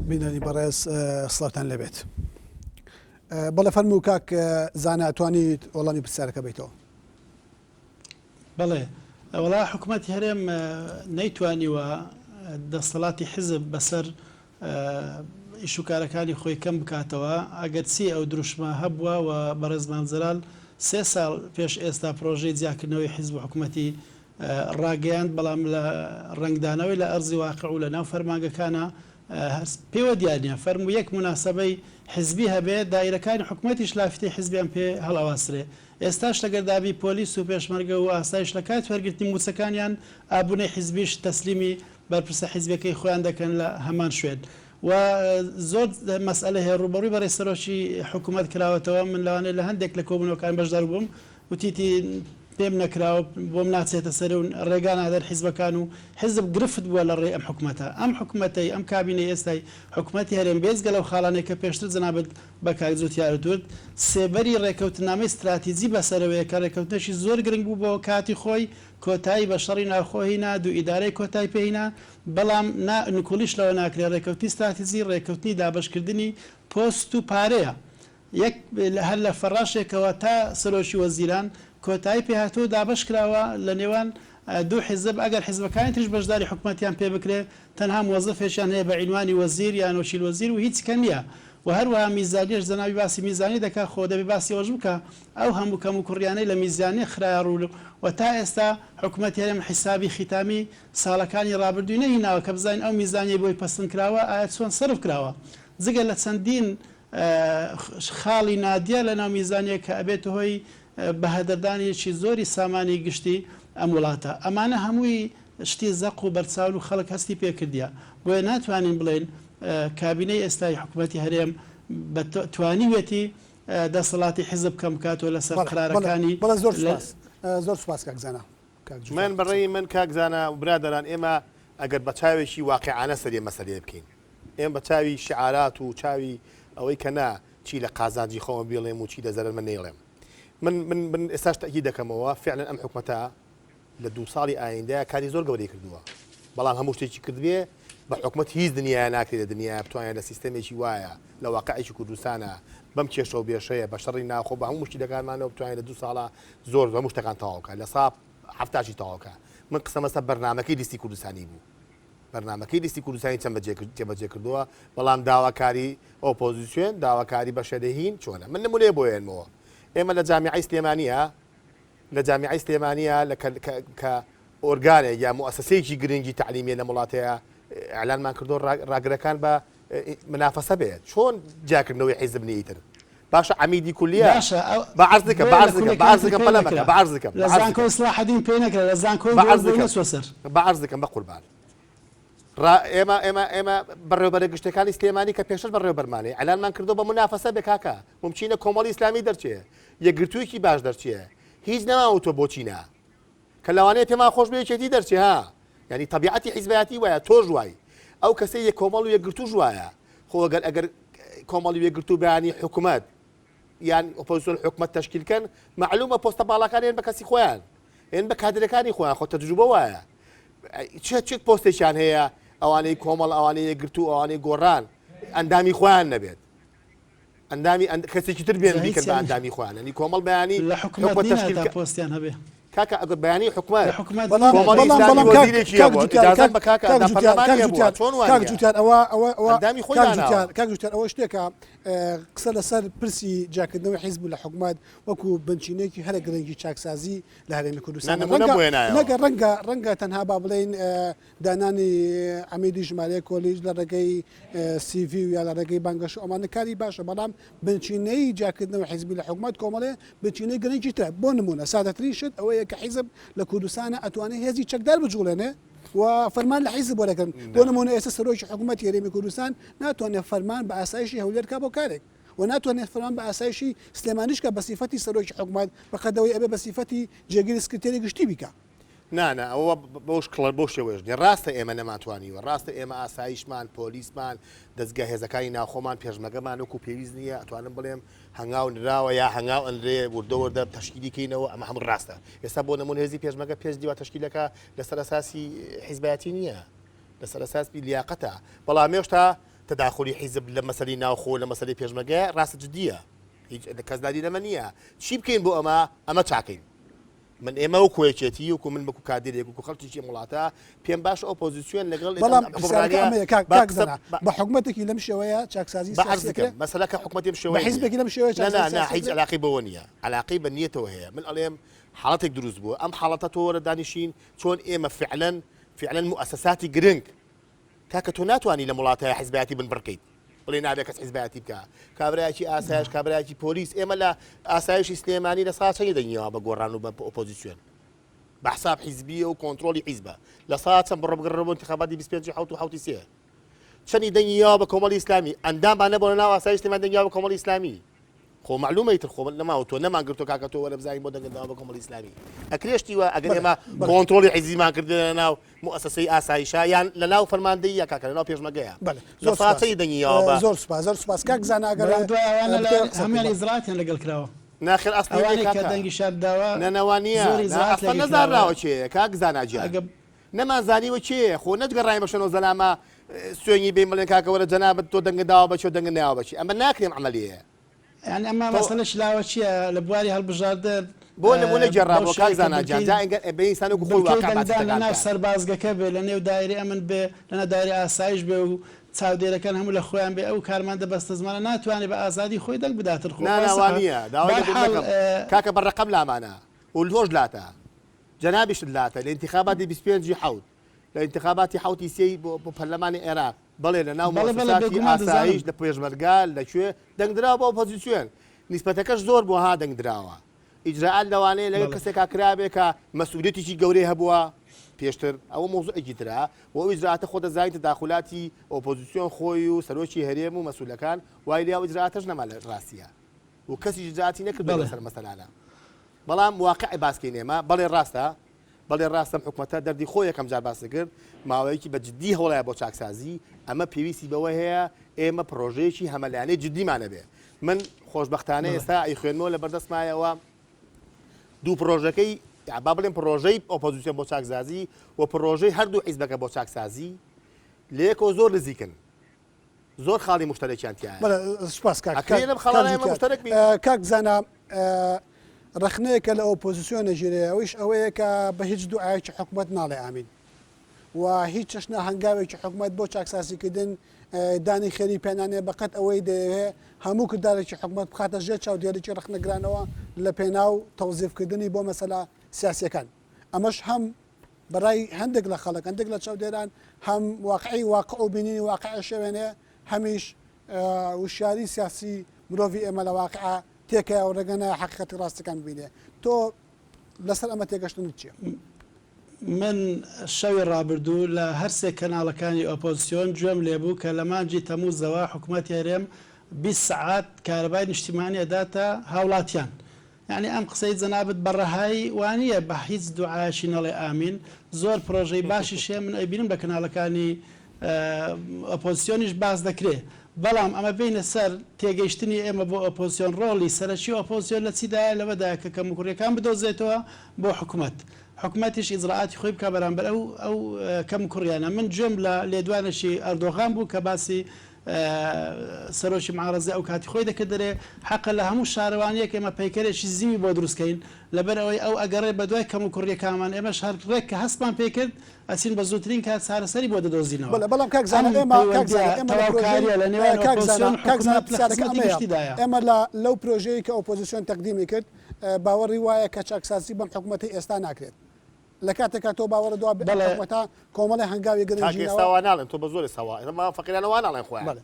بینەری بەڕێز سڵاوتان لەبێت. بەڵێ فەرموو کاک زانە ئەتوانیت وەڵامی پرسیارەکە بیتەوە. بەڵێ وەڵا حکوومەتی هەرێم نەیتوانیوە دەسەڵاتی حزب بەسەر ئیش و کارەکانی خۆی کەم بکاتەوە ئەگەر چی ئەو دروشمە هەبووە و بەڕێزمان جەلال 3 ساڵ پێش ئێستا پرۆژەی جیاکردنەوەی حزب و حکوومەتی ڕاگەیاند، بەڵام لە ڕنگدانەوەی لە ئەرزی واقع و لە ناو فەرمانگەکانە پێوە دیارە فەرموو یەک مناسبەی حزبی هەبێت دایرەکانی حکوومەتیش لافتی حزبیان پێ هەڵاواسرێ. ئێستاش لەگەردابی پۆلیس و پێشمەرگە و ئاسایش لە کات وەرگرتنی موچەکانیان ئابوونەی حزبیش تەسلیمی بەرپرسە حزبەکەی خۆیان دەکەن لە هەمان شوێن و زۆر مەسئلە هەیە ڕوبەڕووی بەڕێز سەرۆکی حکوومەت کراوەتەوە. من لەوانەیە لە هەندێک لە کۆبوونەوەکان بەشدار بووم وتیتی پێم نەکراوە بۆم ناچێتە سەر و ڕێگانادەر حیزبەکان و حزب گرفت بووە لە ڕێ ئەم حکوومەتە. ئەم حکوومەتەی ئەم کابینەی ئێستای حکوومەتی هەرێم بێزگە لەو خاڵانەی کە پێشتر جەنابەت بە کاکجووتیارەتورد سێبەری ڕێکەوتنامەی استراتیجی بەسەرەوەیە کە ڕێکەوتنەشی زۆر گرنگ بوو بۆ کاتی خۆی کۆتایی بە شەڕی ناوخۆهینا دوو ئیدارەی کۆتای پێهینا، بەڵام نکولیش لەوە ناکرێت ڕێکەوتی استراتیزی ڕێکەوتنی دابشکردنی پۆست و پارەیە. یەک هەر لە فەڕاشێکەوە تا سەرۆکی وەزیران کۆتایی پێهاتوو دابش کراوە لە نێوان دوو حیزب ئەگەر حیزبەکانی تریش بەشداری حکوومەتیان پێ بکرێت تەنها موەزەفێکیان هەیە بە عنوانی وەزیر یان وەکیل وەزیر و هیچ کە نییە. و هەروەها میزانیش جەنابی باسی میزانی دەکات خۆ دەبێ باسی ئەوەش بکە ئەو هەموو کەم و کوڕیانەی لە میزانی خراە ڕوو و تا ئێستا حکوومەتی هەرێم حیسابی ختامی ساڵەکانی ڕابردووی نەهیناوە کە بزانین ئەو میزانی بۆی پەسەند کراوە ئایا چۆن سەرف کراوە جگە لە چەندین خاڵی نادیە لە ناو میزانیە کە ئەبێت هۆی بەهەدەردانێکی زۆری سامانی گشتی ئەم وڵاتە. ئەمانە هەمووی شتی زەق و بەرچاو و خەڵک هەستی پێکردیە بۆیە ناتوانین بڵێن کابینەی ئێستای حکوومەتی هەرێم توانیوێتی دەسەڵاتی حزب کەم کاتۆ لەسەر قرارەکانی. زۆر سوپاس کاکزانە. من بەڕێی من کاکزانە برادەران ئێمە ئەگەر بە چاوێکی واقعانە سەری مەسەلێ بکەین، ئێمە بە چاوی شعارات و چاوی ئەوەی کە نا چی لە قازانجی خۆمە بێڵێم و چی دەزەرن من نێڵێم. من ئێستاش تەکی دەکەمەوە فعلا ئەم حکوومەتە لە 2 ساڵی ئایندە کاری زۆر گەورەی کردووە، بەڵام هەموو شتێکی کردوێ بە حکوومەت هیچ دنیا ناکرێت لە دنیا بتوانێت لە سیستەمێکی وایە لە واقعیکی کوردستانە بەم کێشە و بێشەیە بە شەڕی ناخۆ بە هەموو شتێکانمانەوە بتوانێت لە 2 ساڵە زۆر هەموو شتەکان تەواوکە لە ساڵ هەفتاشی تەواوکە. من قسەمەسە بەرنامەکەی لیستی کوردستانی بوو، بەرنامەکەی لیستی کوردستانی چەند جێبەجێ کردووە، بەڵام داواکاری ئۆپۆزیسیۆن داواکاری بەشەدەهین چۆنە. من نمونێ بۆیانەوە ئێمە لە جامیعەی سلێمانیە کە ئۆرگانێک یا مؤسسەیەکی گرنگی تعلیمیە لە وڵاتەیە ئەعلانمان کردو ڕاگرەکان بە منافەسە بێت چۆن جاکردنەوەی حیزب نیتر باشە عمیدی کولیە بەعرض دەکەم بە قوربان ئێمە بەڕێوەبەرە گشتەکانی سلێمانی کە پێشتر بەڕێوەبەرمانەی ئەعلانمان کردو بە منافەسە بێ کاکە ممچینە کۆمەڵی ئیسلامی دەرچێ یەکگرتوویەکی باش دەرچێ هیچ نەماوتۆ بۆچینە کە لەوانەیە پێمان خۆش بێچێتی دەرچێ ها ینی طبیعەتی حیزبەتی وایە تۆ ژوای ئەو کەسەی یەک کۆمەڵ و یەکگرتو ژوایە خۆ ئەگەر کۆمەڵی یەکگرتو بەیانی حکوومەت یان ئۆپۆزیسیۆن حکوومەت تەشکیلکەن معلومە پۆستە باڵەکان هێن بە کەسی خۆیان هێن بە کادرەکانی خۆیان خۆ تەجروبە وایە چ پۆستێکیان هەیە ئەوانەی کۆمەڵ ئەوانەی یەکگرتو ئەوانەی گۆڕان ئەندامی خۆیان نەبێت ئەندامی کەسێکی تر بێن بیکرد بە ئەندامی خۆیان ینی کۆمەڵ بەیانی لە حکوومەت تەشکیل پۆستیان هەبێ کاکە ئەگەر بەیانی حکوومەت ئەوە شتێکە قسە لەسەر پرسی جاکردنەوەی حیزب لە حکوومەت وەکو بنچینێکی هەرە گرنگی چاکسازی لە هەرێمی کوردستان نەگە ڕەنگە تەنها با بڵێن دانانی ئەمیدی ژمارەیە کۆلیژ لە ڕێگەی CV و یا لە ڕێگەی بانگەش ئەمانە کاری باشە، بەڵام بنچینەی جاکردنەوەی حیزبی لە حکوومەت کۆمەڵێ بنچینەی گرنگی ترە. بۆ نمونە سادەترین شت ئەوەیە کە حیزب لە کوردستانە ئەتوانێت هێزی چەکدار بجوڵێنێ و فەرمان لە حیزب وەرەکەن. بۆ نمونە ئێستا سەرۆکی حکوومەتی هەرێمی کوردستان ناتوانێت فەرمان بە ئاسایشی هەولێر کا بۆ کارێک و ناتوانێت فەرمان بە ئاسایشی سلێمانیش کە بە سیفەتی سەرۆکی حکوومەت بەقەدەوەی ئەبێ بە سیفەتی جێگیری سکرتێری گشتی بیکە. نانە ئەوە بۆش کڵەر بۆ شێوەژنی ڕاستە ئێمە نەماتوانیوە ڕاستە ئێمە ئاسایشمان پۆلیسمان دەستگا هێزەکانی ناوخۆمان پێشمەگەمان وەکو پێویست نییە ئەتوانم بڵێم هەنگاو نراوە یا هەنگاو ئەنرێ وردەوەردە تەشکیلیکەینەوە ئەمە هەموو ڕاستە. ئێستا بۆ نمونە هێزی پێشمەگە پێش دیوە تەشکیلەکە لەسەر ئەساسی حیزبەتی نییە لەسەر ئەساسی لیاقەتە، بەڵام هێشتا تداخلی حیزب لە مەسەلی ناوخۆ لە مەسەلی پێشمەرگە ڕاستە جدیە هیچ کەسداری لەمە نییە چی بکەین بۆ ئەمە چاکەین من ئێمە و کۆیەکێتی وکو من بکو کادرێک و خەڵکیی وڵاتە پێم باش ئۆپۆزیسیۆن لەگەڵ بە حکوومەتێکی لەم شێوەیە چاکسازی مەسەلەکە حکوومەتی شێوە حیزبێکی لەم شێوەیە هیچ علاقی بەوە نییە علاقی بە نیەتەوە هەیە من ئەڵێم حاڵەتێک دروست بووە ئەم حاڵەتە تۆ وەرە دانیشین چۆن ئێمە فعلەن مؤسساتی گرنگ کاکە تۆ ناتوانانی لە وڵاتەیە حیزبەتی بن بڕکەیت بڵێ نابێت کەس حیزبەتی بکە کابراایکی ئاسایش کابراایکی پۆلیس ئێمە لە ئاسایشی سلێمانی لە ساچەی دەنیەوە بە گۆڕان و بە ئۆپۆزیسیۆن بەحساب حیزبیە و کۆنتترۆلی حیزبە لە ساچە بڕبگەڕەوە انتخاباتی 25 و 23 چەندی دەنگیەوە بە کۆمەڵی ئیسلامی ئەندامانە بۆ ناو ئاسایش تێمان دەنگیاوە بە کۆمەڵی ئیسلامی خۆ معلومەیتر خۆ نەماوە تۆ نەمانگرتۆ کاکە تۆ وەرە بزانین بۆ دەنگەداوە بە کۆمەڵی ئیسلامی ئەکرێشتیوە ئەگەر ئێمە کۆنتترۆلی حیزبیمان کردە ناو مؤسسەی ئاسایشە یان لە ناو فەرماندەی یا کاکە لە ناو پێشمەرگەیە لە ساچەی دەنگیەوە زۆر سوپاس کاک زانە ئەگەر هەمان ئیزراتیان لەگەڵ کراوە ناخر ئەسڵی کە دەنگی شارداوە نەنەوانیە نەزانراوە چێ کاک زاناجیان نەمانزانیوە چێ خۆ نەتگەڕای بەشەنەوە زەلامە سوێنی بێ مەڵێن کاکەوەرە جەنابەت تۆ دەنگداوە بەچۆ دەنگ ناوە بەچی ئەمە ناکرێم عملیەیە یعنی ئەمە مەسەلە شلاوە چییە لە بواری هەڵبژاردن بۆ نمونە جێڕابەوە کاک زاناجیان جا بە ئینسان و خۆی واقع سەربازگەکە بێ لە نێو دایری ئەمن بێ لەنە دایری ئاسایش بێ و چاودێرەکان هەموو لە خۆیان بێ ئەو کارماندە بەستە زمانە ناتوانێت بە ئازادی خۆی دەنگ بداتر خۆ ناوانە داوای کاکە بەڕقەم لامانە و لۆژ لاتە جەنابیش لاتە لە انتخاباتی 25 حوت لە انتخاباتی حوتی سێی بۆ پەرلەمانی عێراق بەڵێ لە ناو مؤسساتی ئاسایش لە پێشمەرگا لەکوێ دەنگدراوە بۆ ئۆپۆزیسیۆن نیسبەتەکەش زۆر بۆ ها دەنگدراوە ئیجراعات لەوانەیە لەگەڵ کەسێکا کرابێ کە مەسئولیەتێکی گەورەی هەبووە پێشتر ئەوە مۆزوعێکی ترا و ئەو ئیجراعاتە خۆ دەزانیت تداخلاتی ئۆپۆزیسیۆن خۆی و سەرۆکی هەرێم و مەسئولەکان وای لێ ئەو ئیجراعاتەش نەما لە ڕاستیە و کەسی ئیجراعاتی نەکردووە لەسەر مەسەلانە بەڵام واقعی باسکەین ئێمە بەڵێ ڕاستەم حکوومەتە دەردی خۆی یەکەم جار باس کرد ماوەیەکی بە جددی هەوڵایە بۆ چاکسازی ئەمە پێویستی بەوە هەیە ئێمە پرۆژەیەکی هەمەلایانەی جددیمانە بێ من خۆشبەختانە ئێستا ئەیخوێنمەوە لە بەردەستمایەوە دوو پرۆژەکەی با بڵێن پرۆژەی ئۆپۆزیسیۆن بۆ چاکسازی و پرۆژەی هەردوو حیزبەکە بۆ چاکسازی لەیەکەوە زۆر نزیکن زۆر خاڵی مشتەرەکیان تایە سوپاس کاک زانە ڕخنەیەکە لە ئۆپۆزیسیۆن نەژێرەیە ئەویش ئەوەیە کە بە هیچ دوعایکی حکوومەت ناڵێ ئامین و هیچ چەشنە هەنگاوێکی حکوومەت بۆ چاکسازیکردن دانی خێری پێنانێ بەقەت ئەوەی دەیەوێ هەموو کردارێکی حکوومەت بخاتە ژێر چاودێریی ڕخنەگرانەوە لە پێناو تەوزیفکردنی بۆ مەسەلا سیاسیەکان ئەمەش هەم بەڕای هەندێک لە خەڵک هەندێک لە چاودێران هەم واقعی واقع و بینینی واقع شێوێنەیە هەمیش وشیاری سیاسی مرۆڤی ئێمە لە واقع تێکە و ڕێگەنە حقیقەتی ڕاستەکان بینێ تۆ لەسەر ئەمە تێگەشتنت چییە؟ من شەوی ڕابردوو لە هەرسێک کەناڵەکانی ئۆپۆزیسیۆن گوێم لێبوو کە لە مانجی تەمووزەوە حکوومەتی هەرێم 20 سعات کارەبای نیشتیمانی ئەداتە هاوڵاتیان یعنی ئەم قسەی جەنابەت بەڕەهایی وانە بە هیچ دوعایشی نەڵێ ئامین زۆر پرۆژەی باشی شێ من ئەبینم لە کەناڵەکانی ئۆپۆزیسیۆنیش باز دەکرێت بەڵام ئەمە بینە سەر تێگەیشتنی ئێمە بۆ ئۆپۆزیسیۆن ڕۆڵی سەرچی ئۆپۆزیسیۆن لە چیدایە لەوەدا کە کەمکوڕیەکان بدۆزێتەوە بۆ حکوومەت حکوومەتیش ئیزراعاتی خۆی بکە بەرامبەر ئەو کەم کوڕیانە من گوێم لە لێدوانشی ئەردۆغان بوو کە باسی سەرۆکی معارەزە ئەو کاتی خۆی دەکرد دەرێ حەقە لە هەموو شارەوانیەک ئێمە پەیکەرێکی زیوی بۆ دروستکەین لەبەر ئەوەی ئەو ئەگەڕێ بە دوای کەم و کوڕیەکانمان ئێمەش هەر ڕێک کە هەستمان پێکرد ئەچین بە زووترین کات چارەسەری بۆ دەدۆزینەوە بەڵام ئێمە لەو پرۆژەیە کە ئۆپۆزیسیۆن تەقدیمی کرد باوەڕی وایە کە چاکسازی بەم حکوومەتی ئێستا ناکرێت لە کاتێکا تۆ باوەڕ دو حکوومەتە کۆمەڵی هەنگاوی گرنگستاوان ناڵێن تۆ بە زۆر ساوا فەقیرانەوە ناڵێن خۆیان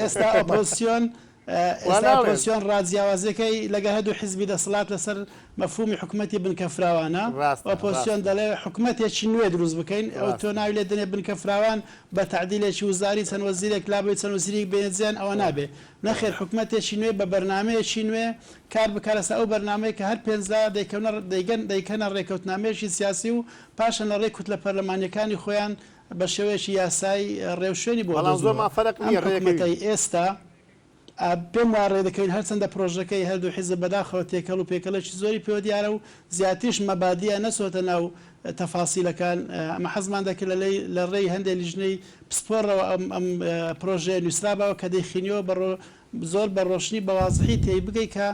ئێستا ئۆپۆزیسیۆن ئۆپۆزیسیۆن ڕازیاوازەکەی لەگە هەردوو حیزبی دەسەڵات لەسەر مەفهومی حکوومەتی بنکەفراوانە ئۆپۆزیسیۆن دەڵێ حکوومەتێکی نوێ دروست بکەین ئەو تۆ ناوی لێ دەنێ بنکەفراوان بە تعدیلێکی وزاری چەند وەزیرێک لابێت چەند وەزیری بێنزیان ئەوە نابێ نەخێر حکوومەتێکی نوێ بە بەرنمەیەکی نوێ کار بکارەسە ئەو بەرنمەیە کە هەر پێنجدا دەیکەنە ڕێکەوتنامێشی سیاسی و پاشان لە ڕێکوت لە پەرلەمانیەکانی خۆیان بە شێوەیەکی یاسایی ڕێوشێنی بۆ زۆرمان فەرق نییە ڕێگەی ئێستا پێم وارێ دەکەین هەرچەندە پرۆژەکەی هەردوو حیزب بەداخەوە تێکەڵ و پێکەڵێکی زۆری پێوە دیارە و زیاتریش مەبادیە نەسۆتە ناو تەفاسیلەکان ئەمە حەزمان دەکرد لە ڕێی هەندێک لیژنەی پسپۆڕەوە ئەم پرۆژێ نووسرابەوە کە دەیخینیەوە زۆر بە ڕۆشنی بەوازحی تێی بگەی کە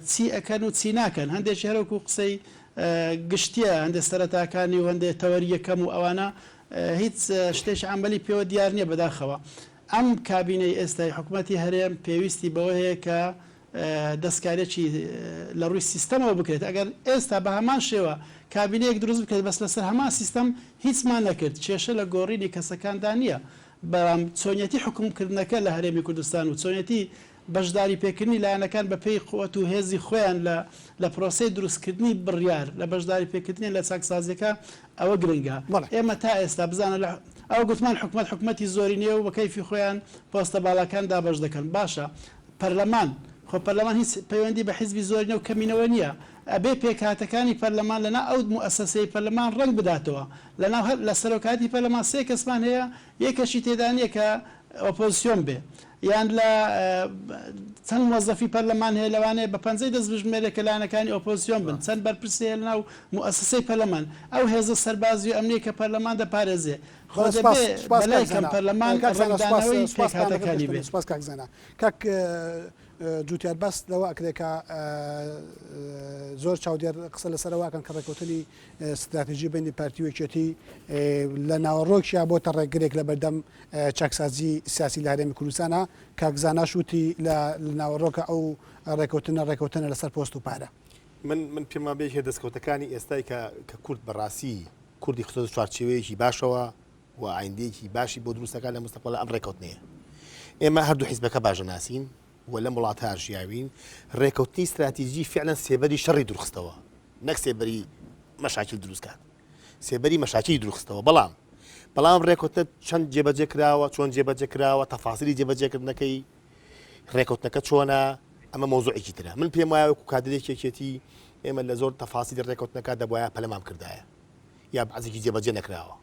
چی ئەەکەن و چی ناکەن هەندێکی هەرۆکو قسەی گشتیە هەندێک سەرەتاکانی و هەندێک تەوەریەکەم و ئەوانە هیچ شتێکی ئەمبەلی پێوە دیار نییە بەداخەوە ئەم کابینەی ئێستای حکوومەتی هەرێم پێویستی بەوە هەیە کە دەستکارێکی لە ڕووی سیستەمەوە بکرێت ئەگەر ئێستا بە هەمان شێوە کابینەیەک دروست بکرێت بەس لەسەر هەمان سیستەم هیچمان نەکرد کێشە لە گۆڕینی کەسەکاندا نییە بەڵام چۆنیەتی حکومکردنەکە لە هەرێمی کوردستان و چۆنیەتی بەشداری پێکردنی لایەنەکان بە پێی قووەت و هێزی خۆیان لە پرۆسی دروستکردنی بڕیار لە بەشداری پێکردنی لە چاکسازیەکە ئەوە گرنگە ئێمە تا ئێستا بزانە ئەو گوتمان حکومەتی زۆری نییە و بە کەیفی خۆیان پۆستە باڵەکان دابەش دەکەن باشە پەرلەمان خۆ پەرلەمان هیچ پەیوەندی بە حیزبی زۆرینە و کەمینەوە نییە ئەبێ پێکهاتەکانی پەرلەمان لەنا ئەو موسسەی پەرلەمان ڕنگ بداتەوە لە سەرۆکاتی پەرلەمان سێ کەسمان هەیە یەکەشی تێدا نییە کە ئۆپۆزیسیۆن بێ یان لە چەند وەزەفی پەرلەمان هەیە لەوانەیە بە 50 دەست بژمێرە کە لایەنەکانی ئۆپۆزیسیۆن بن چەند بەرپرسی هەیە لەناو موسسەی پەرلەمان ئەو هێزە سەربازی و ئەمنیە کە پەرلەمان دەپارێزێ بەلایکەم پەرلەمان ڕنگدانەوەی پێکهاتەکانی بێ کاک جوتیار بەس لەوە ئەکرێکە زۆر چاودێر قسە لەسەرەوەکەن کە ڕێکوتنی استراتیژی بینی پارتی وەکێتی لە ناوەڕۆکیان بۆتە ڕێگرێک لە بەردەم چاکسازی سیاسی لە هەرێمی کوردستانە کاکزانا شووتی لە ناوەڕۆکە ئەو ڕێکوتنە لەسەر پۆست و پارە من پێما بێ دەستکەوتەکانی ئێستای کە کورد بەڕاستی کوردی خۆ چوارچێوەیەکی باشەوە و ئایندەیەکی باشی بۆ دروستەکان لە مستەقبەڵ ئەم ڕێکەوتنەیە ئێمە هەردوو حیزبەکە باشە ناسین و لە وڵاتە هەرژیاوین ڕێکەوتنی استراتیژی فعلا سێبەری شەڕی دروستەوە نەک سێبەری مەشاکل دروستکات سێبەری مەشاکلی دروستەوە بەڵام ڕێکەوتنە چەند جێبەجێ کراوە چۆن جێبەجێ کراوە تەفاسیلی جێبەجێکردنەکەی ڕێکەوتنەکە چۆنە ئەمە مۆزوعێکی ترە من پێم وایە وەکو کادرێکێکی ئێمە لە زۆر تەفاسیلی ڕێکەوتنەکە دەبوایە پەلەمام کردایە یا بەعزێکی جێبەجێ نەکراوە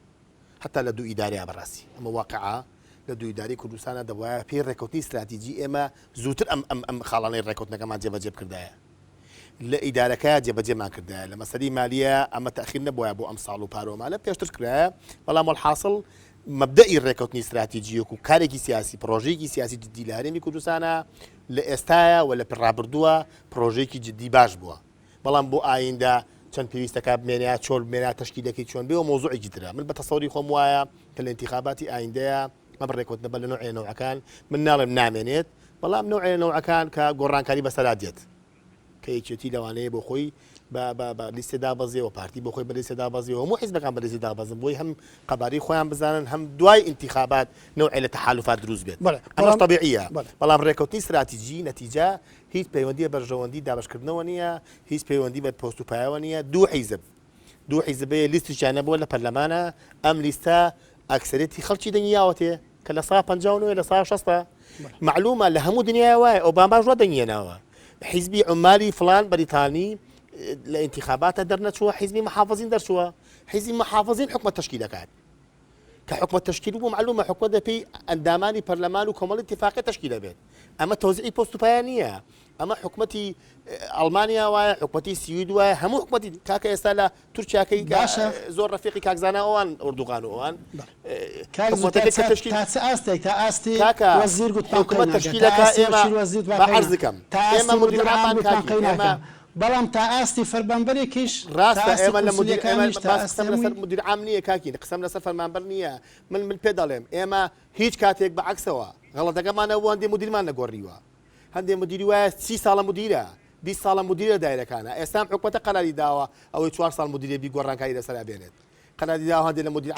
حتا لە دوو ئیدارەیە بەڕاستی ئەمە واقعا لە دوو ئیداری کوردستانە دەبوایە پێی ڕێکەوتنی استراتیژی ئێمە زووتر ئەم خاڵانەی ڕێکەوتنەکەمان جێبەجێ بکردایە لە ئیدارەکە جێبەجێمان کردایە لە مەسەری مالیە ئەمە تەخیر نەبووە بۆ ئەم ساڵ و پارۆمانە پێشتر کرایە بەڵام وەڵحاصڵ مەبدەئی ڕێکەوتنی استراتیژیەک و کارێکی سیاسی پرۆژەیەکی سیاسی جدی لە هەرێمی کوردستانە لە ئێستایە و لە پڕابردووە پرۆژەیەکی جدی باش بووە بەڵام بۆ ئایندا چەند پێویستەکە بمێنیا چۆن بمێنیا تەشکیلەکەی چۆن بێ و مۆزوعێکی ترە من بە تەسەوری خۆم وایە کە لە انتخاباتی ئایندەیە ئەم ڕێکەوتنە بە لە نوعێ نەوعەکان من ناڵێم نامێنێت بەڵام نوعێ نەوعەکان کە گۆڕانکاری بەسەرا دێت کە یەکێتی لەوانەیە بۆ خۆی بە لیستێ دابەزێ و پارتی بۆ خۆی بە لیستێ دابەزێ و هەموو حیزبەکان بە لیستی دابەزن بۆی هەم قەباری خۆیان بزانن هەم دوای انتخابات نوعێ لە تەحالوفات دروست بێت ئەمەش طبیعیە بەڵام ڕێکەوتنی استراتیژی نەتیجە هیچ پەیوەندیە بەرژەوەندی دابشکردنەوە نییە هیچ پەیوەندی بە پۆست و پایەوە نییە دوو حیزبەیە لیستیشیان نەبووە لە پەرلەمانە ئەم لیستە ئەکسەرێتی خەڵکی دەنگیاوەتێ کە لە 59 لە 60 معلومە لە هەموو دنیای وایە ئۆباما ژوە دەنگێناوە حیزبی عمالی فلان بەریتانی لە انتخاباتە دەرنەچووە حیزبی محافظین دەرچووە حیزبی محافظین حکومەت تشکیل دەکات کە حکومەت تشکیل بوو معلومە حکومەت دەپێی ئەندامانی پەرلەمان و کۆمەڵی اتفاقی تشکیل دەبێت ئەمە تەوزیعی پۆست و پایە نییە ئەمە حکومەتی ئەڵمانیا وایە حکومەتی سوید وایە هەموو حکومەتی کاکە ئێستا لە تورکیاکەی زۆر ڕەفیقی کاکزانە ئەوان ئوردوغان و ئەوان وەزیر گوت حکومەت تشکیلەکە ئێمە بەعەرز دەکەم ئێمە مدیرعامان کاکی بەڵام تا ئاستی فەرمانبەرێکیش ڕاستە ئێمە لە مدیر عام نییە کاکی قسەم لەسەر فەرمانبەر نییە من پێ دەڵێم ئێمە هیچ کاتێک بەعەکسەوە غەڵەتەکەمانە بۆ هەندێک مدیرمان نەگۆڕیوە هەندێک مدیری وایە 30 ساڵە مدیرە 20 ساڵە مدیرە دایرەکانە ئێستا حکومەتە قەراری داوە ئەوەی 4 ساڵ مدیرێ بی گۆڕانکاری لەسەر بێنێت قەراری داوە هەندێک لە مدیر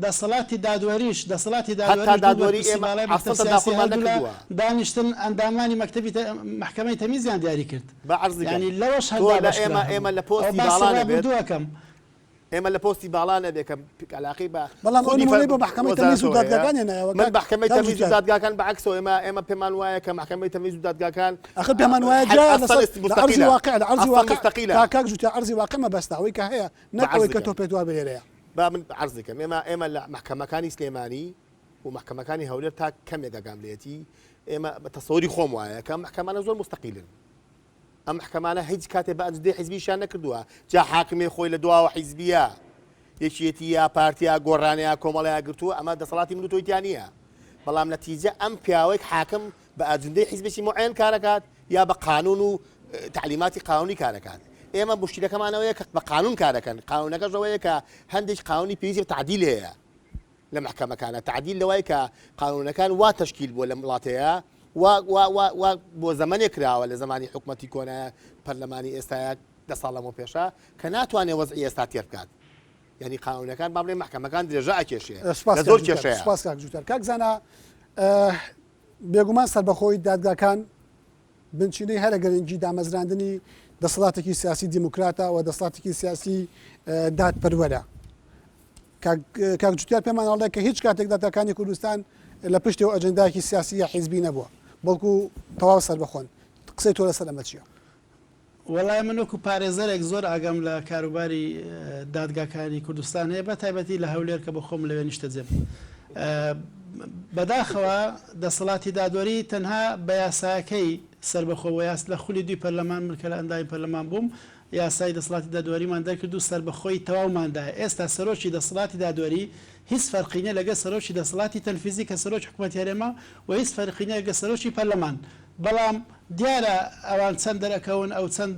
دەسەڵاتی دادوەریش دەسەڵاتی دادوەری ئێمە دانیشتن ئەندامانی مەکتەبی محکەمەی تەمیزیان دیاری کرد بەعەرز ینی لەوەش ئێمە لە پۆستی باڵانە بێت ئێمە لە پۆستی باڵانە بێکەم علاقی بە بەڵام بۆ محکەمەی تەمیز و دادگاکانیانەوە من محکەمەی تەمیز و دادگاکان بەعەکسەوە ئێمە پێمان وایە کە محکەمەی تەمیز و دادگاکان ئەخر پێمان وایە عەرزی واقع کاک جوتیار عەرزی واقع مەبەستە ئەوەی کە هەیە نەک ئەوەی کە تۆ پێت وا بێ لێرەیە با من عەرز دەکەم ئێمە لە محکەمەکانی سلێمانی و محکەمەکانی هەولێر تا کەمێک ئەگاملێتی ئێمە بە تەسەوری خۆم وایە کە محکەمانە زۆر مستەقیلن ئەم محکەمانە هیچ کاتێ بە ئەنجدەی حیزبیشیان نەکردووە جا حاکمێ خۆی لە دواوە حیزبیە یەکێتی یا پارتیا گۆڕانەیە کۆمەڵەیە گرتووە ئەمە دەسەڵاتی من و تۆیتیان نییە بەڵام نەتیجە ئەم پیاوەیەک حاکم بە ئەجندەی حیزبێکی معێن کارەکات یا بە قانون و تعلیماتی قانونی کارەکات ئێمە مشکلەکەمانەوەیە کە بە قانون کارەکەن قانونەکەش ئەوەیە کە هەندێک قانونی پێویستی بە تعدیل هەیە لە محکەمەکانە تعدیل لەوەی کە قانونەکان وا تەشکیل بۆ لە وڵاتەیە بۆ زەمانێک کراوە لە زمانی حکومەتی کۆنە پەرلەمانی ئێستاە 10 ساڵ لەمەوە پێشە کە ناتوانێت وەزعی ئێستا تێر بکات یعنی قانونەکان با بڵێ محکەمەکان درێژە ئەکێشێ زۆر کێشەیە سپاس کاک جوتیار کاک زانا بێگومان سەربەخۆی دادگاکان بنچینەی هەرە گەرنگی دامەزراندنی دەسەڵاتێکی سیاسی دیموکراتە و دەسەڵاتێکی سیاسی دادپەروەرە کاک جوتیار پێمان هەڵدە کە هیچ کاتێک دادگاکانی کوردستان لە پشتی و ئەجەندایەکی سیاسی یا حیزبی نەبووە بەڵکو تەواو سەربەخۆن قسەی تۆ لەسەر ئەمە چییە؟ وەڵای من وەکو پارێزەرێک زۆر ئاگام لە کاروباری دادگاکانی کوردستان هەیە بە تایبەتی لە هەولێر کە بە خۆم لەوێ نیشتە جێم بەداخەوە دەسەڵاتی دادوەری تەنها بە یاساکەی سەربەخۆوە یاس لە خولی دوی پەرلەمان من کە لە ئەندای پەرلەمان بووم یاسای دەسەڵاتی دادوەریمان دەرکرد و سەربەخۆی تەواوماندایە ئێستا سەرۆکی دەسەڵاتی دادوەری هیچ فەرقینە لەگە سەرۆکی دەسەڵاتی تەلفیزی کە سەرۆکی حکومەتی هەرێمە و هیچ فەرقینە لەگە سەرۆکی پەرلەمان بەڵام دیارە ئەوان چەند دەرەکەون ئەو چەند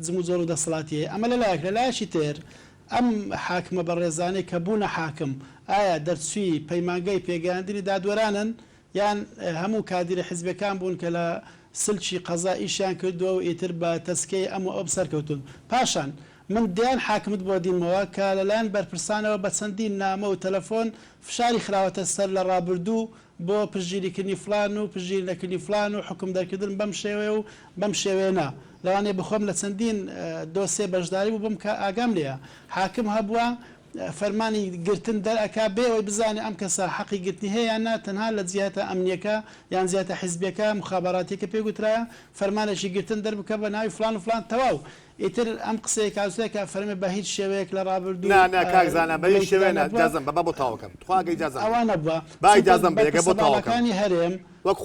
جمو زۆر و دەسەڵاتی هەیە ئەمە لەلایەک لەلایەکی تر ئەم حاکمە بەڕێزانەی کە بوونە حاکم ئایا دەرچووی پەیمانگەی پێگەیاندنی دادوەرانن یان هەموو کادیرە حیزبەکان بوون کە لە سلچی قەزا ئیشیان کردووە و ئیتر بە تەسکەی ئەم و ئەو بسەرکەوتون پاشان من دیان حاکمت بۆ دیمەوە کە لەلایەن بەرپرسانەوە بە چەندین نامە و تەلەفۆن فشاری خراوەتە سەر لە ڕابردوو بۆ پشگیریکردنی فلان و پشگیری نەکردنی فلان و حکم دەرکردن بەم شێوێ و بەم شێوێنە لەوانێ بخۆم لە چەندین دۆسێ بەشداری بوو بم کە ئاگام لێە حاکم هەبووە فەرمانی گرتن دەرئەکا بێەوەی بزانێ ئەم کەسە حەقی گرتنی هەیە یاننا تەنها لە جیاتە ئەمنیەکە یان زیاتە حیزبەکە مخاباراتێکە پێگوترایە فەرمانێکی گرتن دەربکە بە ناوی فلان و فلان تەواو ئیتر ئەم قسەیە کاوسەیەکە فەرمێ بە هیچ شێوەیەک لە ڕابردوو کاکزانە بە هیچ شێوێ جازم بە بۆ تاوەکەم خواگەی جازم ئەوانە بووە با جازم بەیەکە بۆ تاوەکانی هەرێم وەک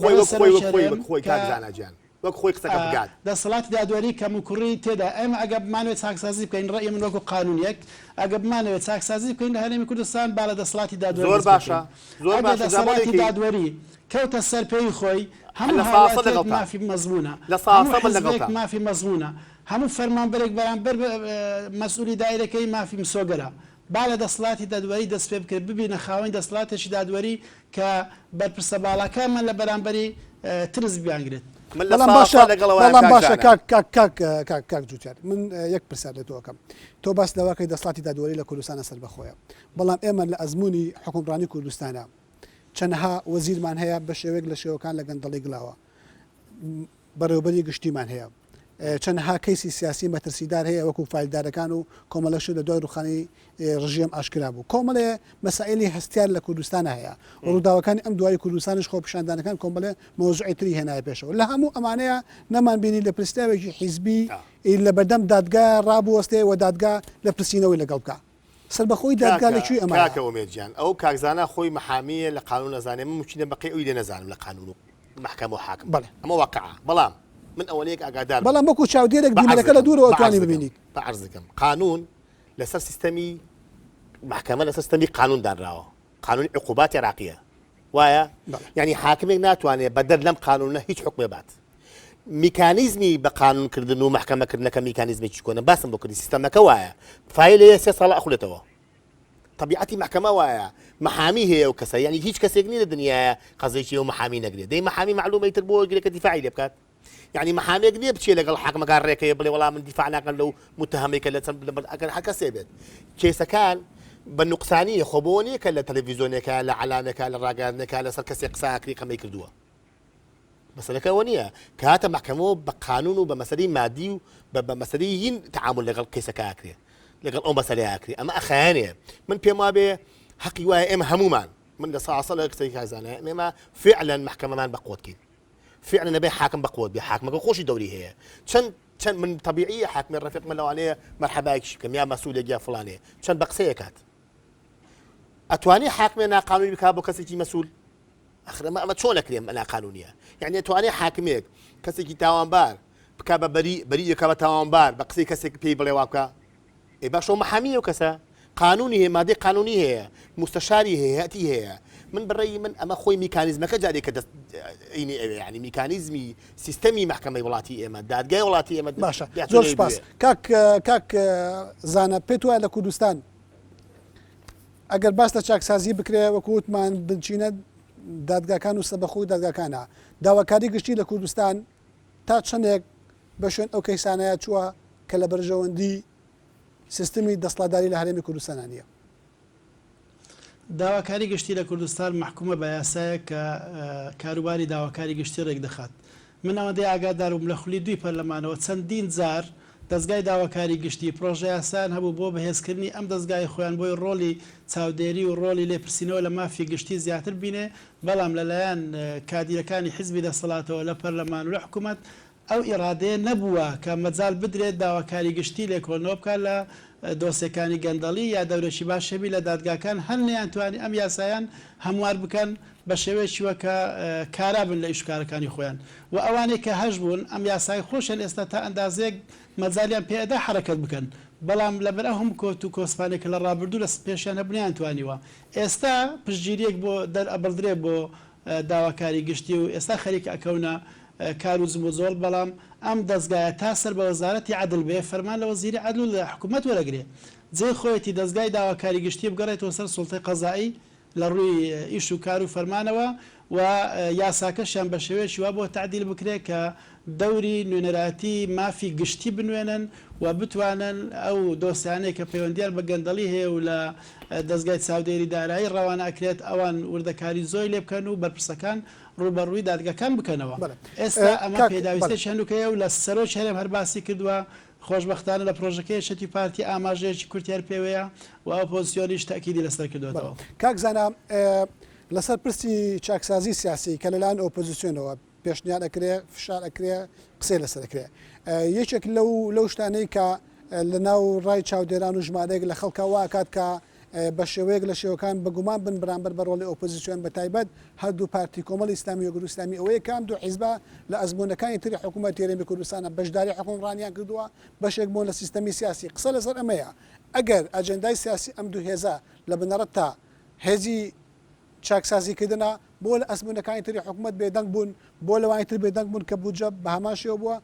خۆی کاکزانە گیان وەک خۆی قسەکە بگات دەسەڵاتی دادوەری کەم و کوڕی تێدا ئێمە ئەگە بمانوێت چاکسازی بکەین ڕێی من وەکو قانونیەک ئەگە بمانوێت چاکسازی بکەین لە هەرێمی کوردستان با لە دەسەڵاتی دادوەری زۆر باشە زۆر باشە دەسەڵاتی دادوەری کەوتە سەر پێی خۆی هەموو حاڵاتێک مافی مەزمونە هەموو حیزبێک مافی مەزمونە هەموو فەرمانبەرێک بەرامبەر مەسئولی دایرەکەی مافی مسۆگەرە با لە دەسەڵاتی دادوەری دەست پێ بکرد ببینە خاوەنی دەسەڵاتێکی دادوەری کە بەرپرسە باڵاکانمان لە بەرامبەری ترس بیانگرێت بەڵام باشە کاک جوتیار من یەک پرسیار لە تۆکەم تۆ باس لەواکەی دەسەڵاتی دادوەری لە کوردستانە سەربەخۆیە بەڵام ئێمە لە ئەزمموی حکومڕانی کوردستانە چەندها وەزیرمان هەیە بە شێوەیەک لە شێوەکان لە گەندەڵی گڵاوە بەڕێوەبەری گشتیمان هەیە چەندها کەیسی سیاسی مەترسیدار هەیە وەکو فایلدارەکان و کۆمەڵەش لە دوای ڕوخانی ڕژیم ئاشکرا بوو کۆمەڵێ مەسائلی هەستیار لە کوردستانە هەیە ڕووداوەکانی ئەم دوای کوردستانش خۆ پیشاندانەکان کۆمەڵێ مۆزوعی تری هێنایە پێشەوە لە هەموو ئەمانەیە نەمان بینی لە پرسیارێکی حیزبی لە بەردەم دادگا ڕابوەستێ و دادگا لە پرسیینەوەی لەگەڵ بکە سەربەخۆی دادگا لەکوێ ئەمە ئەومێجیان ئەو کاکزانە خۆی محامیە لە قانون نەزانێ من مچینە بەقی ئەوی لێ نەزانم لە قانون و محکەمە و حاکم ئەمە واقعە بەڵام من ئەوەیەک ئاگادار بەڵام وەکو چاودێرێک بینەکە لە دوورەوە توانی ببینیت بەعرزەکەم قانون لەسەر سیستەمی محکەمە لەسەر سیستەمی قانون دانراوە قانون عقوبات عراقیە وایە یعنی حاکمێک ناتوانێت بەدەر لەم قانونە هیچ حکومێ بات میکانیزمی بە قانونکردن و محکەمەکردنەکە میکانیزمێکی کۆنە باسم بۆ کردی سیستەمەکە وایە فایلێ 3 ساڵ ئەخولێتەوە طبیعەتی محکەمە وایە محامی هەیە و کەسە یعنی هیچ کەسێک نیە لە دنیاە قەزێکی و محامی نەگرێت دەی محامی معلومەی تر بۆ گرێکە دیفاعی لێ بکات يعني محامێک نییە بچێ لەگەڵ حاکمەکان ڕێکەیە بڵێ وەڵام من دیفاع ناکەن لەو متهمێکە لە ئەگەر هەر کەسێ بێت کێسەکان بە نوقسانی خۆ بۆ نییە کە لە تەلەڤیزۆنێکە لە علامێکە لە ڕاگەاندنێکە لەسەر کەسێک قساکری کەمەی کردووە مەسەلەکەەوە نییە کە هاتە محکەمەوە بە قانون و بە مەسەلەی مادی و بە مەسەلەی هین تعامل لەگەڵ کێسەکە ئاکرێ لەگەڵ ئەو مەسەلەی ئاکرێ ئەمە ئەخەیانەیە من پێم وابێ حەقی وایە ئێمە هەمومان من لە ساسەڵ قسەی کازانە ئێمە فعلا محکەمەمان بەقوتکەین فعلا نبي حاكم بقوة بحاكم خوشي دوري هي شن من طبيعية حاكم الرفيق من لوانية مرحبا يكشفكم يا مسؤول يا فلانية شن بقسية كات أتواني حاكمنا قانوني بكابو كسيتي مسؤول ئەخرە ئەمە چۆن نەکرێم ئەنا قانونیە یعنی توانێت حاکمێک کەسێکی تاوانبار بک بە بەری یەکە بە تاوانبار بە قسەی کەسێک پێی بڵێ وابکە ئێ باشەوە مەحامیە و کەسە قانونی هەیە مادەی قانونی هەیە مستەشاری هەیە هەتی هەیە من بڕێی من ئەمە خۆی میکانیزمەکە جارێکە دەست ینی میکانیزمی سیستەمی محکەمەی وڵاتی ئێمە دادگای وڵاتی ئێمە باشە زۆر سپاس کاک زانە پێت وایە لە کوردستان ئەگەر باس لە چاکسازی بکرێ وەکووتمان بنچینە دادگاکان و سەبەخۆی دادگاکانە داواکاری گشتی لە کوردستان تا چەندێک بە شوێن ئەو کەیسانەیە چووە کە لە بەرژەوەندی سیستمی دەسڵاتداری لە هەرێمی کوردستانە نیە داواکاری گشتی لە کوردستان محکومە بە یاسایە کە کاروباری داواکاری گشتی ڕێک دەخات من ئەوەندەی ئاگادارم لە خولی دوی پەرلەمانەوە چەندین جار دەستگای داواکاری گشتی پرۆژە یاسایان هەبوو بۆ بەهێزکردنی ئەم دەستگای خۆیان بۆی ڕۆلی چاودێری و ڕۆلی لێپرسینەوە لە مافی گشتی زیاتر بینێ بەڵام لەلایەن کادیرەکانی حیزبی دەسەڵاتەوە لە پەرلەمان و لە حکوومەت ئەو ئیرادەیە نەبووە کە مەجال بدرێت داواکاری گشتی لێکۆڵنەوە بکات لە دۆسیەکانی گەندەڵی یا دەورەشی باشەبی لە دادگاکان هەر نەیانتوانی ئەم یاسایان هەموار بکەن بە شێوەیەکی وەکە کارابن لە ئیشکارەکانی خۆیان و ئەوانەی کە هەش بوون ئەم یاسای خۆشن ئێستا تا ئەندازێک مەجالیان پێدا حرەکەت بکەن بەڵام لەبەر هەم کۆت و کۆسپانێکە لە ڕابردوو لە پێشیان هەبنیان توانیوە ئێستا پشتگیریەک بۆ دەرئەبڵدرێ بۆ داواکاری گشتی و ئێستا خەریک ئەکەونە کار و زموزۆڵ بەڵام ئەم دەستگایە تا سەر بە وەزارەتی عەدڵ بێ فەرمان لە وەزیری عەدڵ لە حکوومەت وەرەگرێ جێ خۆیەتی دەستگای داواکاری گشتی بگەڕێتەوە سەر سوڵتەی قەزایی لە ڕووی ئیش و کار و فەرمانەوە و یاساکەشیان بە شێوەیەکی وا بۆ تعدیل بکرێت کە دەوری نوێنەراتی مافی گشتی بنوێنن و بتوانن ئەو دۆسیانەی کە پەیوەندیان بە گەندەڵی هەیە و لە دەستگای چاودێری دارایی ڕەوانە ئەکرێت ئەوان وردەکاری زۆی لێ بکەن و بەرپرسەکان ڕوبەڕووی دادگەکان بکەنەوە ئێستا ئەمە پێداویستێکی هەندووکەیە و لە سەرۆک هەرێم هەر باسی کردووە خۆشببختانە لە پرۆژەکەی شەتی پارتی ئاماژەیەکی کورتیار پێوەیە و ئۆپۆزیسیۆنیش تاکیدی لەسەر کردوێتەوە کاک زانە لەسەر پرسی چاکسازی سیاسی کە لەلایەن ئۆپۆزیسیۆنەوە پێشنیان ئەکرێ فشار ئەکرێ قسەی لەسەر ئەکرێ یەکێک لەو شتانەی کە لە ناو ڕای چاودێران و ژمارەیەک لە خەڵکە واکات کە بە شێوەیەک لە شێوەکان بەگومان بن بەرامبەر بە ڕۆڵی ئۆپۆزیسیۆن بە تایبەت هەردوو پارتی کۆمەڵی ئیسلامی و گروپ ئیسلامی ئەوەیە کام دوو حیزبە لە ئەزمونەکانی تری حکوومەتی هەرێمی کوردستانە بەشداری حکومڕانیان کردووە بەشێک بوون لە سیستەمی سیاسی قسە لەسەر ئەمەیە ئەگەر ئەجەندای سیاسی ئەم دوو هێزە لە بنەڕەت تا هێزی چاکسازیکردنە بۆ لە ئەزمونەکانی تری حکوومەت بێدەنگ بوون بۆ لەوانی تر بێدەنگ بوون کە بودجە بە هەماشەوە بووە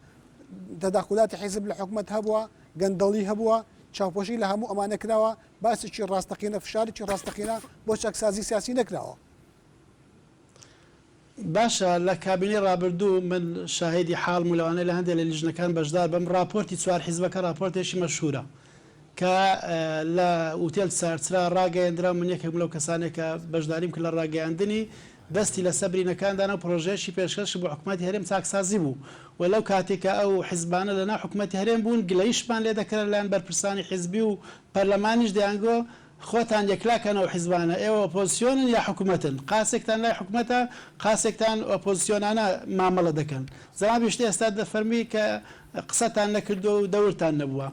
تەداخلاتی حیزب لە حکوومەت هەبووە گەندەڵی هەبووە چاوپۆشی لە هەموو ئەمانە کراوە باسێکی ڕاستەقینە فشارێکی ڕاستەقینە بۆ چاکسازی سیاسی نەکراوە باشە لە کابینی ڕابردوو من شاهدی حاڵم و لەوانەیە لە هەندێک لە لیژنەکان بەشدار بەم راپۆرتی چوار حیزبەکە راپۆرتێکی مەشهورە کە لە ئوتێل سارچرا ڕاگەیاندرا من یەکێک لەو کەسانێک کە بەشداریم کرد لە ڕاگەیاندنی دەستی لە سەبرینەکاندانە پرۆژێشی پێشکەش بۆ حکوومەتی هەرێم چاکسازی بوو و لەو کاتێکە ئەو حیزبانە لەناو حکوومەتی هەرێم بوون گلەیشمان لێ دەکرێت لایەن بەرپرسانی حیزبی و پەرلەمانیش دەیانگۆ خۆتان یەکلاکەنەوە حیزبانە ئێوە ئۆپۆزیسیۆنن یا حکوومەتن قاسێکتان لای حکوومەتە قاسێکتان ئۆپۆزیسیۆنانە مامەڵە دەکەن زەمابی شتێ ئێستا دەفەرمی کە قسەتان نەکردو و دەورتان نەبووە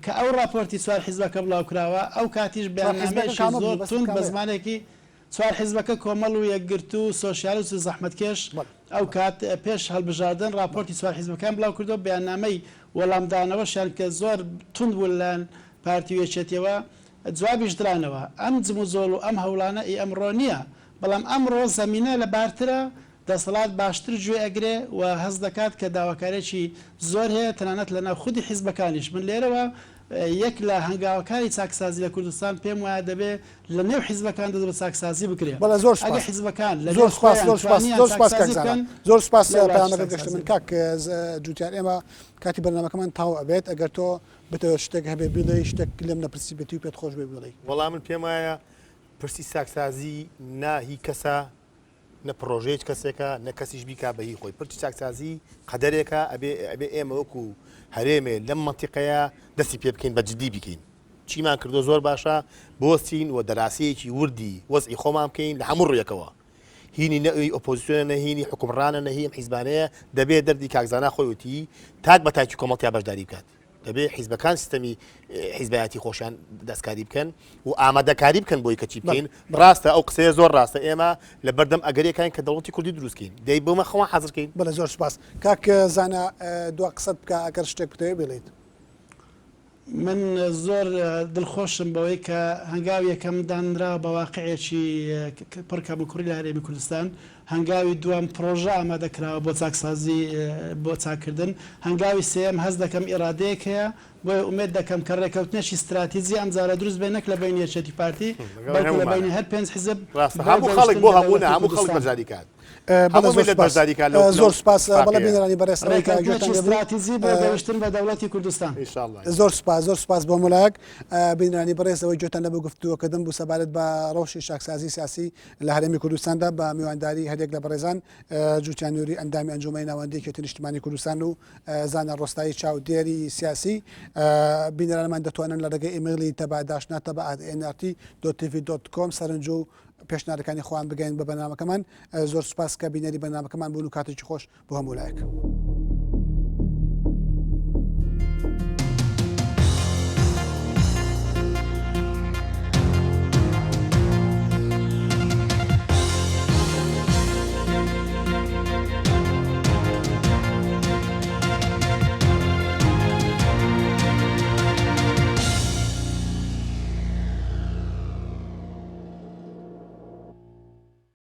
کە ئەو راپۆرتی چوار حیزبەکە بڵاو کراوە ئەو کاتیش بەیاننامەیەکی زۆر تون بە زمانێکی چوار حیزبەکە کۆمەڵ و یەکگرت و سۆشیالیست و زەحمەتکێش ئەو کات پێش هەڵبژاردن راپۆرتی چوار حیزبەکان بڵاو کردو بەیاننامەی وەڵامدانەوەشیان کە زۆر تون بوو لەلایەن پارتی وێچێتیەوە جوابیش درانەوە ئەم جموزۆڵ و ئەم هەوڵانە ئەمڕۆ نییە بەڵام ئەمڕۆ زەمینە لە بارترە دەسەڵات باشتر گوێ ئەگرێ و هەز دەکات کە داواکارێکی زۆر هەیە تەنانەت لەناو خودی حیزبەکانیش من لێرەوە یەک لە هەنگاوەکاری چاکسازی لە کوردستان پێم وایە دەبێ لە نێو حیزبەکان دەبێت بە چاکسازی بکرێت ئەگە حیزبەکان زۆر سپاس پەیامەکە گەشتە من کاک جوتیار ئێمە کاتی بەرنامەکەمان تاو ئەبێت ئەگەر تۆ بتەوە شتێک هەبێ بڵێ شتێک لێم نەپرسی بێتی و پێت خۆش بێ بڵێ وەڵام من پێم وایە پرسی چاکسازی ناهی کەسە نە پرۆژەیەک کەسێکە نە کەسیش بیکا بەهی خۆی پرسی چاکسازی قەدەرێکە ئەبێ ئێمە وەکو هەرێمێ لەم مەنتیقەیە دەستی پێ بکەین بە جددی بکەین چیمان کردو زۆر باشە بۆستین و دەراسەیەکی وردی وەزئی خۆمان بکەین لە هەموو ڕوویەکەوە هینی نەوی ئۆپۆزیسیۆنە نەهینی حکومڕانە نەهیم حیزبانەیە دەبێت دەردی کاکزانە خۆی وتی تاک بە تاکی کۆمەڵتیا بەشداری بکات دەبێت حیزبەکان سیستەمی حیزبایەتی خۆشیان دەستکاری بکەن و ئامادەکاری بکەن بۆی کەچی بکەین ڕاستە ئەو قسەیە زۆر ڕاستە ئێمە لە بەردەم ئەگەریەکان کە دەوڵەتی کوردی دروستکەین دەی بۆمە خەوان حەزرکەین بەڵێ زۆر سپاس کاک زانە دو قسەت بکە ئەگەر شتێک بتەوێت بڵێیت من زۆر دڵخۆشم بەوەی کە هەنگاوی یەکەم دانرا بە واقعێکی پڕکەم کوڕی لە هەرێمی کوردستان هەنگاوی دوام پرۆژە ئامادەکراوە بۆ چاکسازی بۆ چاکردن هەنگاوی سێم هەز دەکەم ئێرادەیەک هەیە بۆی ئومێد دەکەم کە ڕێکەوتنێکی استراتیزی ئەم جارە دروست بێ نەک لە بینی یەکێتی پارتی بەڵکو لە بینی هەر پێنج حیزب هەموو خەڵک بۆ هەموو هەموو خەڵک بەجاری کات زۆر سپاس بەڵێ بینەرانی بەڕێستەوەی استراتیزی بۆ گەیشتن بە دەوڵەتی کوردستان زۆر سپاس بۆ مولایەک بینەرانی بەڕێزەوەی گوێتان لەبوو گفتووەکردن بوو سەبارەت بە ڕۆژی شاکسازی سیاسی لە هەرێمی کوردستاندا بە میوانداری هەرێک لە بەڕێزان جوتیان نووری ئەندامی ئەنجومەی ناوەندی کێتی نیشتیمانی کوردستان و زانە ڕۆستایی چاودێری سیاسی بینەرانمان دەتوانن لە ڕێگەی ئیمێلی تەباداشنا tv.com سەرنج و پێشنیارەکانی خۆیان بگەین بە بەرنامەکەمان زۆر سپاس کە بینەری بەرنامەکەمان بوون و کاتێکی خۆش بۆ هەموو لایەک.